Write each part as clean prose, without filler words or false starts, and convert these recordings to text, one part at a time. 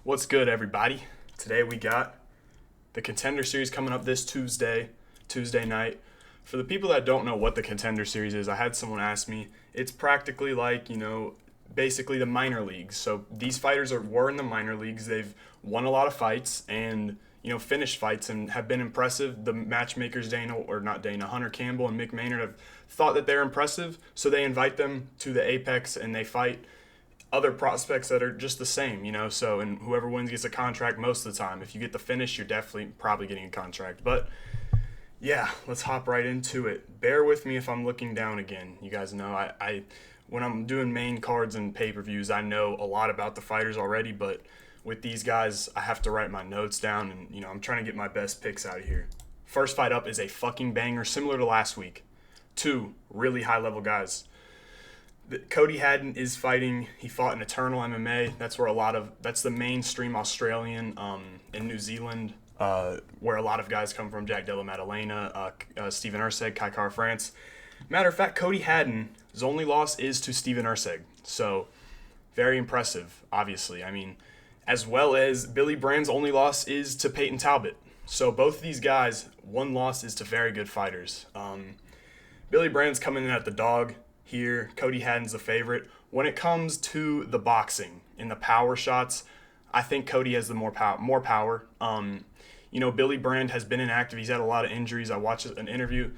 What's good, everybody? Today we got the Contender Series coming up this Tuesday night. For the people that don't know what the Contender Series is, I had someone ask me. It's practically like, basically the minor leagues. So these fighters were in the minor leagues. They've won a lot of fights and, finished fights and have been impressive. The matchmakers, Hunter Campbell and Mick Maynard have thought that they're impressive. So they invite them to the Apex and they fight other prospects that are just the same, so, and whoever wins gets a contract most of the time. If you get the finish, you're definitely probably getting a contract. But yeah, let's hop right into it. Bear with me if I'm looking down again. You guys know I when I'm doing main cards and pay-per-views, I know a lot about the fighters already, but with these guys, I have to write my notes down, and I'm trying to get my best picks out of here. First fight up is a fucking banger, similar to last week. Two really high-level guys. Cody Haddon is fighting. He fought in Eternal MMA. That's the mainstream Australian in New Zealand, where a lot of guys come from. Jack Della Maddalena, Steven Erceg, Kai Kara France. Matter of fact, Cody Haddon's only loss is to Steven Erceg. So very impressive, obviously. I mean, as well as Billy Brand's only loss is to Peyton Talbot. So both of these guys, one loss is to very good fighters. Billy Brand's coming in at the dog here. Cody Haddon's the favorite. When it comes to the boxing and the power shots, I think Cody has the more power. Billy Brand has been inactive. He's had a lot of injuries. I watched an interview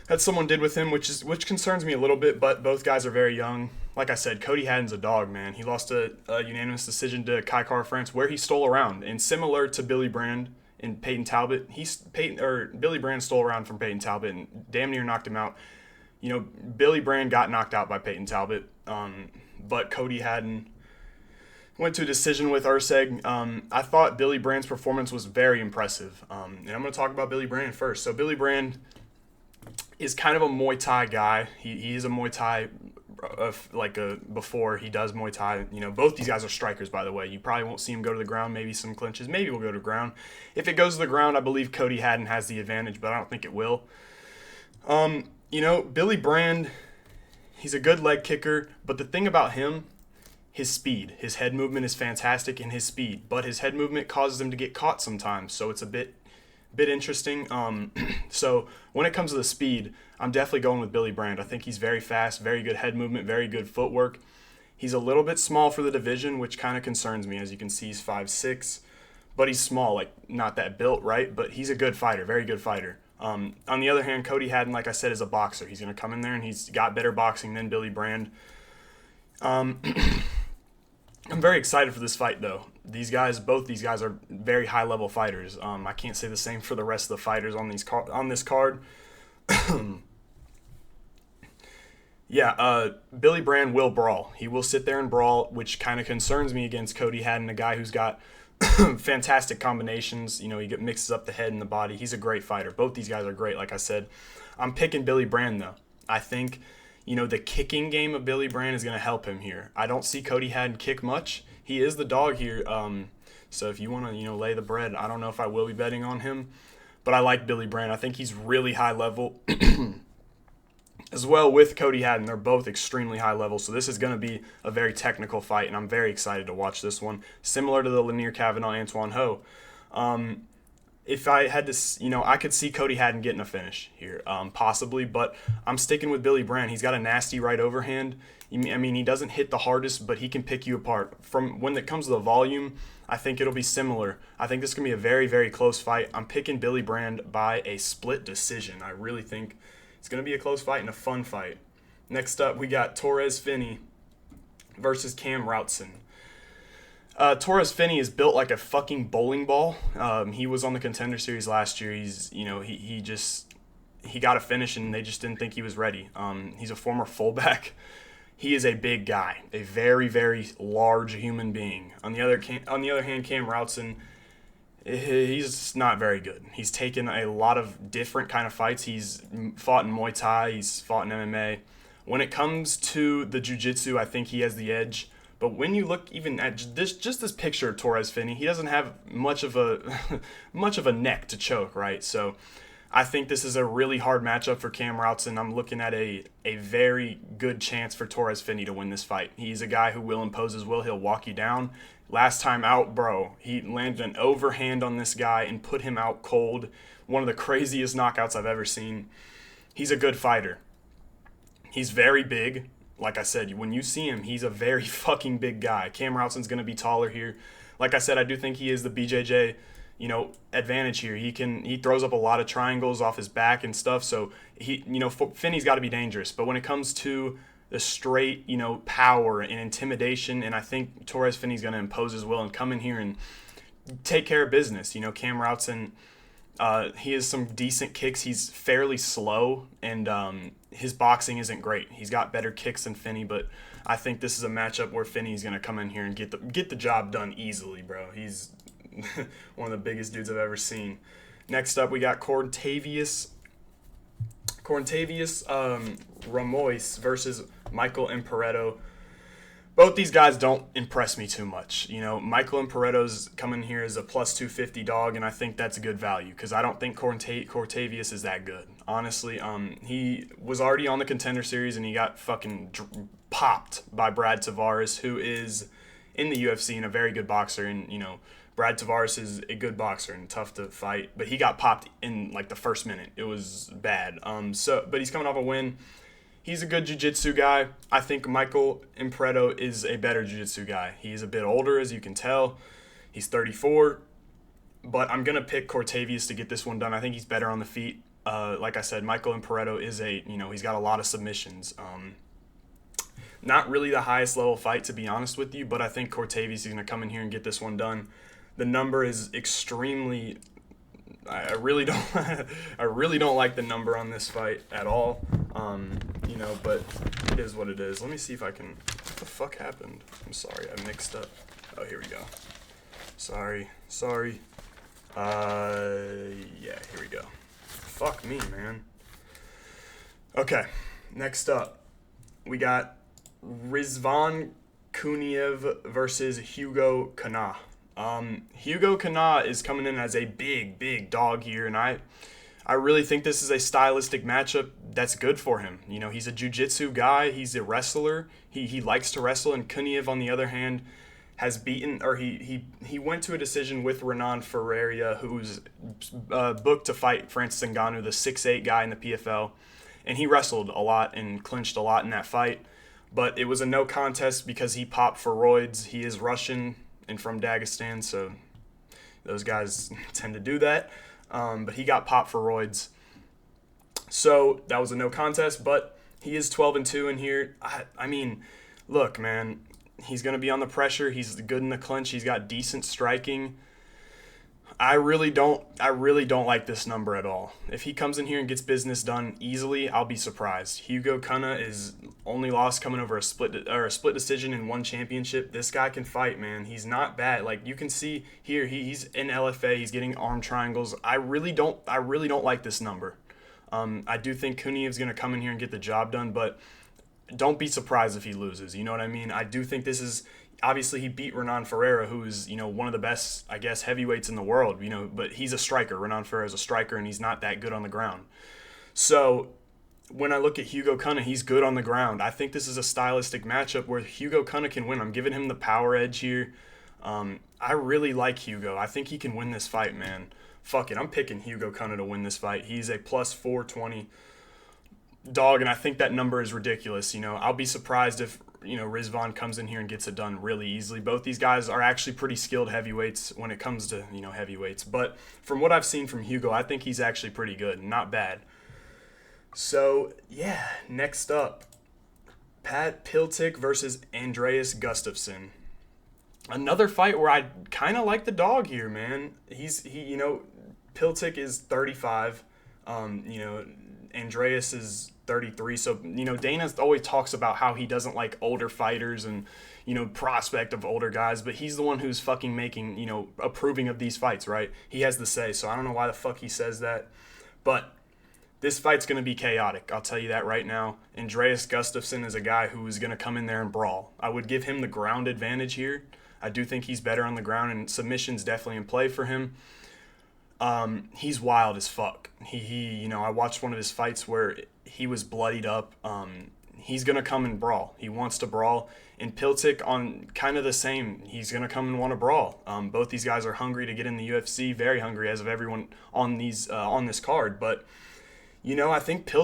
that someone did with him, which concerns me a little bit, but both guys are very young. Like I said, Cody Haddon's a dog, man. He lost a unanimous decision to Kai Kara France, where he stole around. And similar to Billy Brand and Peyton Talbot, Billy Brand stole around from Peyton Talbot and damn near knocked him out. Billy Brand got knocked out by Peyton Talbot, but Cody Haddon went to a decision with Erceg. I thought Billy Brand's performance was very impressive, and I'm going to talk about Billy Brand first. So Billy Brand is kind of a Muay Thai guy. He is a Muay Thai, before he does Muay Thai. Both these guys are strikers, by the way. You probably won't see him go to the ground, maybe some clinches. Maybe we'll go to the ground. If it goes to the ground, I believe Cody Haddon has the advantage, but I don't think it will. Billy Brand, he's a good leg kicker, but the thing about him, his speed. His head movement is fantastic in his speed, but his head movement causes him to get caught sometimes, so it's a bit interesting. So when it comes to the speed, I'm definitely going with Billy Brand. I think he's very fast, very good head movement, very good footwork. He's a little bit small for the division, which kind of concerns me. As you can see, he's 5'6", but he's small, like not that built, right? But he's a good fighter, very good fighter. On the other hand, Cody Haddon, like I said, is a boxer. He's going to come in there and he's got better boxing than Billy Brand. I'm very excited for this fight, though. Both these guys are very high-level fighters. I can't say the same for the rest of the fighters on this card. Billy Brand will brawl. He will sit there and brawl, which kind of concerns me against Cody Haddon, a guy who's got fantastic combinations. He mixes up the head and the body. He's a great fighter. Both these guys are great, like I said. I'm picking Billy Brand, though. I think, the kicking game of Billy Brand is going to help him here. I don't see Cody Haddon kick much. He is the dog here. So if you want to, lay the bread, I don't know if I will be betting on him. But I like Billy Brand. I think he's really high level. As well with Cody Haddon, they're both extremely high level, so this is going to be a very technical fight, and I'm very excited to watch this one. Similar to the Lanier Cavanaugh-Antoine Ho. If I had to, I could see Cody Haddon getting a finish here, possibly, but I'm sticking with Billy Brand. He's got a nasty right overhand. He doesn't hit the hardest, but he can pick you apart. From when it comes to the volume, I think it'll be similar. I think this is going to be a very, very close fight. I'm picking Billy Brand by a split decision. I really think it's going to be a close fight and a fun fight. Next up, we got Torres Finney versus Cam Routson. Torres Finney is built like a fucking bowling ball. He was on the Contender Series last year. He got a finish and they just didn't think he was ready. He's a former fullback. He is a big guy, a very, very large human being. On the other hand, Cam Routson, he's not very good. He's taken a lot of different kind of fights. He's fought in Muay Thai. He's fought in MMA. When it comes to the jiu-jitsu, I think he has the edge. But when you look even at this picture of Torres Finney, he doesn't have much of a neck to choke, right? So I think this is a really hard matchup for Cam Routzen. I'm looking at a very good chance for Torres Finney to win this fight. He's a guy who will impose his will. He'll walk you down. Last time out, bro, he landed an overhand on this guy and put him out cold. One of the craziest knockouts I've ever seen. He's a good fighter. He's very big. Like I said, when you see him, he's a very fucking big guy. Cam Routzen's going to be taller here. Like I said, I do think he is the BJJ, advantage here. He throws up a lot of triangles off his back and stuff. So Finney's got to be dangerous. But when it comes to the straight, power and intimidation, and I think Torres Finney's going to impose his will and come in here and take care of business. Cam Routzen, he has some decent kicks. He's fairly slow, and his boxing isn't great. He's got better kicks than Finney, but I think this is a matchup where Finney's going to come in here and get the job done easily, bro. He's one of the biggest dudes I've ever seen. Next up, we got Corntavious Ramois versus Michael Imperetto. Both these guys don't impress me too much. Michael Imperetto's coming here as a plus 250 dog, and I think that's a good value because I don't think Cortavious is that good. Honestly, he was already on the Contender Series, and he got fucking popped by Brad Tavares, who is in the UFC and a very good boxer. And, Brad Tavares is a good boxer and tough to fight, but he got popped in like the first minute. It was bad. But he's coming off a win. He's a good jiu-jitsu guy. I think Michael Imperetto is a better jiu-jitsu guy. He's a bit older, as you can tell. He's 34. But I'm going to pick Cortavious to get this one done. I think he's better on the feet. Like I said, Michael Imperetto is he's got a lot of submissions. Not really the highest level fight, to be honest with you, but I think Cortavious is going to come in here and get this one done. The number is extremely... I really don't like the number on this fight at all. But it is what it is. Let me see if I can... What the fuck happened? I'm sorry, I mixed up. Oh, here we go. Sorry. Yeah, here we go. Fuck me, man. Okay, next up, we got Rizvan Kuniev versus Hugo Kana. Hugo Kana is coming in as a big dog here, and I really think this is a stylistic matchup that's good for him. He's a jiu-jitsu guy. He's a wrestler. He likes to wrestle, and Kuniev, on the other hand, has beaten, or he went to a decision with Renan Ferreira, who's booked to fight Francis Ngannou, the 6'8" guy in the PFL, and he wrestled a lot and clinched a lot in that fight, but it was a no contest because he popped for roids. He is Russian and from Dagestan, so those guys tend to do that. But he got popped for roids. So that was a no contest, but he is 12-2 in here. I mean, look, man, he's going to be on the pressure. He's good in the clinch. He's got decent striking. I really don't like this number at all. If he comes in here and gets business done easily, I'll be surprised. Hugo Kana is only lost coming over a split decision in one championship. This guy can fight, man. He's not bad. Like you can see here, he's in LFA. He's getting arm triangles. I really don't like this number. I do think Kuniev's going to come in here and get the job done, but don't be surprised if he loses. You know what I mean? I do think this is... Obviously, he beat Renan Ferreira, who is, one of the best, I guess, heavyweights in the world, but he's a striker. Renan Ferreira is a striker, and he's not that good on the ground. So when I look at Hugo Kana, he's good on the ground. I think this is a stylistic matchup where Hugo Kana can win. I'm giving him the power edge here. I really like Hugo. I think he can win this fight, man. Fuck it. I'm picking Hugo Kana to win this fight. He's a plus 420 dog, and I think that number is ridiculous. I'll be surprised if Rizvan comes in here and gets it done really easily. Both these guys are actually pretty skilled heavyweights when it comes to heavyweights, but from what I've seen from Hugo, I think he's actually pretty good, not bad. So yeah, next up, Pat Piltic versus Andreas Gustafsson. Another fight where I kind of like the dog here, man. Piltic is 35. Andreas is 33. So, Dana always talks about how he doesn't like older fighters and, prospect of older guys, but he's the one who's fucking making, approving of these fights, right? He has the say, so I don't know why the fuck he says that. But this fight's going to be chaotic. I'll tell you that right now. Andreas Gustafsson is a guy who is going to come in there and brawl. I would give him the ground advantage here. I do think he's better on the ground, and submission's definitely in play for him. He's wild as fuck. I watched one of his fights where he was bloodied up. He's gonna come and brawl. He wants to brawl. And Piltic on kind of the same. He's gonna come and want to brawl. Both these guys are hungry to get in the UFC, very hungry as of everyone on on this card. But I think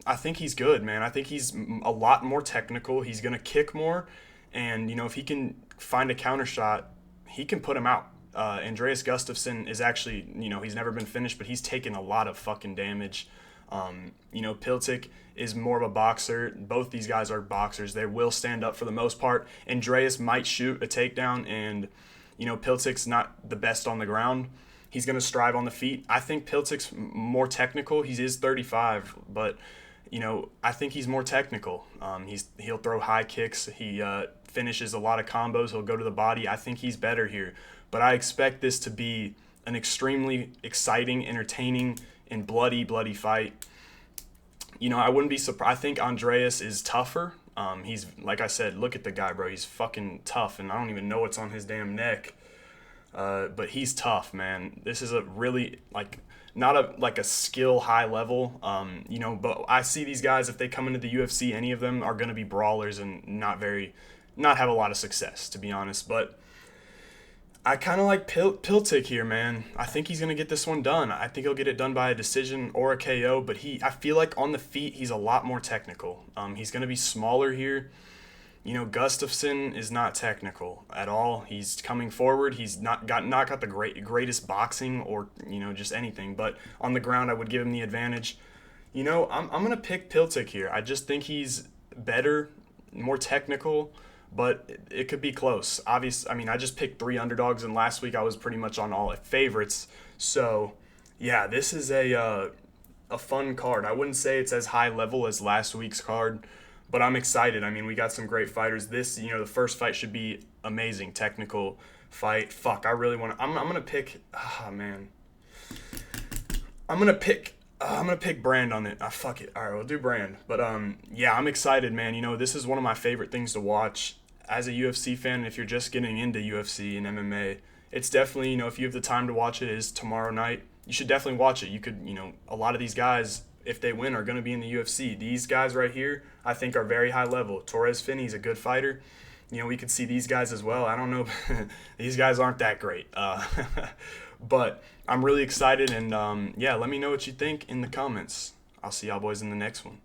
I think he's good, man. I think he's a lot more technical. He's gonna kick more, and if he can find a counter shot, he can put him out. Andreas Gustafsson is actually, he's never been finished, but he's taken a lot of fucking damage. Piltic is more of a boxer. Both these guys are boxers. They will stand up for the most part. Andreas might shoot a takedown, and, Piltic's not the best on the ground. He's going to strive on the feet. I think Piltic's more technical. He is 35, but, I think he's more technical. He'll throw high kicks. He finishes a lot of combos. He'll go to the body. I think he's better here. But I expect this to be an extremely exciting, entertaining, and bloody fight. I wouldn't be surprised. I think Andreas is tougher. He's, like I said, look at the guy, bro. He's fucking tough, and I don't even know what's on his damn neck. But he's tough, man. This is a really, not a skill high level. But I see these guys, if they come into the UFC, any of them are going to be brawlers and not have a lot of success, to be honest. But I kind of like Piltic here, man. I think he's going to get this one done. I think he'll get it done by a decision or a KO, but I feel like on the feet, he's a lot more technical. He's going to be smaller here. Gustafsson is not technical at all. He's coming forward. He's not got the greatest boxing or, just anything, but on the ground, I would give him the advantage. I'm going to pick Piltic here. I just think he's better, more technical, but it could be close. Obviously, I just picked 3 underdogs, and last week I was pretty much on all favorites. So, yeah, this is a fun card. I wouldn't say it's as high level as last week's card, but I'm excited. We got some great fighters. This, the first fight should be amazing, technical fight. Fuck, I really want to. I'm gonna pick. Man, I'm gonna pick Brand on it. Fuck it. All right, we'll do Brand. But yeah, I'm excited, man. This is one of my favorite things to watch as a UFC fan. If you're just getting into UFC and MMA, it's definitely, if you have the time to watch it, it is tomorrow night. You should definitely watch it. You could, a lot of these guys, if they win, are going to be in the UFC. These guys right here, I think, are very high level. Torres Finney's a good fighter. We could see these guys as well. I don't know. These guys aren't that great. But I'm really excited, and yeah, let me know what you think in the comments. I'll see y'all boys in the next one.